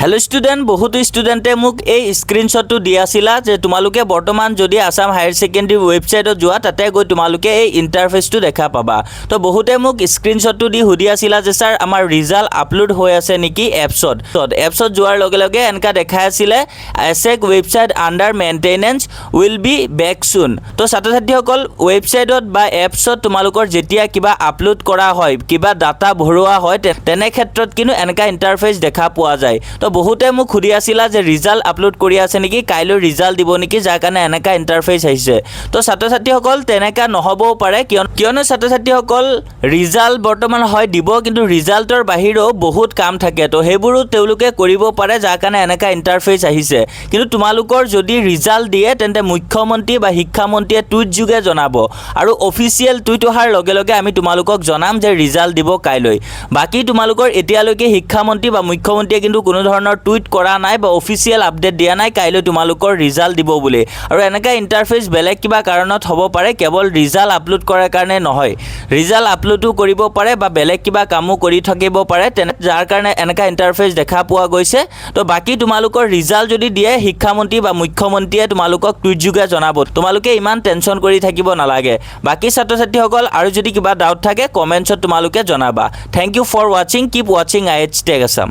hello student बहुत स्टूडेंटे मुक ए स्क्रीनशॉटটো দি আছিলা যে তোমালোকে বৰ্তমান যদি আসাম হায়াৰ সেকেন্ডাৰী ৱেবসাইটত যোৱা তাতে গৈ তোমালোকে এই ইন্টাৰফেসটো দেখা পাবা তো বহুতে মুক স্ক্ৰীনশটটো দি হুদি আছিলা যে স্যাৰ আমাৰ ৰিজাল্ট আপলোড হৈ আছে নেকি এপছত যোৱাৰ লগে লগে এনকা দেখাই আছিলে AHSEC website under maintenance will be back soon তো ছাত্ৰ-ছাত্ৰীসকল ৱেবসাইটত বা এপছত তোমালোকৰ যেতিয়া কিবা আপলোড কৰা হয় কিবা ডাটা ভৰোৱা হয় তেনে ক্ষেত্ৰত কিনো এনকা ইন্টাৰফেস দেখা পোৱা যায় তো বহুতে মুক খুদি আছিলা যে ৰিজাল্ট আপলোড কৰি আছে নেকি কাইলৈ ৰিজাল্ট দিব নেকি যাৰ কাৰণে এনেকা ইন্টাৰফেস আহিছে তো ছাত্ৰ-ছাত্ৰীসকল তেনেকা নহবও পাৰে কিয়নো ছাত্ৰ-ছাত্ৰীসকল ৰিজাল্ট বৰ্তমান হয় দিব কিন্তু ৰিজাল্টৰ বাহিৰেও বহুত কাম থাকে তো হেবোৰো তেওঁলোকে কৰিব পাৰে যাৰ কাৰণে এনেকা ইন্টাৰফেস আহিছে কিন্তু তোমালোকৰ যদি ৰিজাল্ট দিয়ে তেন্তে মুখ্যমন্ত্ৰী বা শিক্ষামন্ত্ৰীয়ে টুইট যোগে জনাব আৰু অফিচিয়েল টুইট অহাৰ লগে লগে আমি তোমালোকক জনাম যে ৰিজাল্ট দিব কাইলৈ বাকি তোমালোকৰ এতিয়ালৈকে শিক্ষামন্ত্ৰী বা মুখ্যমন্ত্ৰীয়ে কিন্তু কোনো ধৰণৰ টুইট কৰা নাই বা অফিচিয়েল আপডেট দিয়া নাই কাইলৈ তোমালোকৰ ৰিজাল্ট দিব বুলি আৰু এনেকা ইন্টাৰফেস বেলেগ কিবা কাৰণত হ'ব পাৰে কেৱল ৰিজাল্ট আপলোড কৰাৰ কাৰণে নহয় ৰিজাল্ট আপলোডো কৰিব পাৰে বা বেলেগ কিবা কামো কৰি থাকিব পাৰে যাৰ কাৰণে এনেকা ইন্টাৰফেস দেখা পোৱা গৈছে তো বাকি তোমালোকৰ ৰিজাল্ট যদি দিয়ে শিক্ষামন্ত্ৰী বা মুখ্যমন্ত্ৰীয়ে তোমালোকক টুইট যোগে জনাব তোমালোকে ইমান টেনচন কৰি থাকিব নালাগে বাকি ছাত্ৰ-ছাত্ৰীসকল আৰু যদি কিবা ডাউট থাকে কমেন্টছত তোমালোকে জনাবা thank you for watching keep watching AHSEC Assam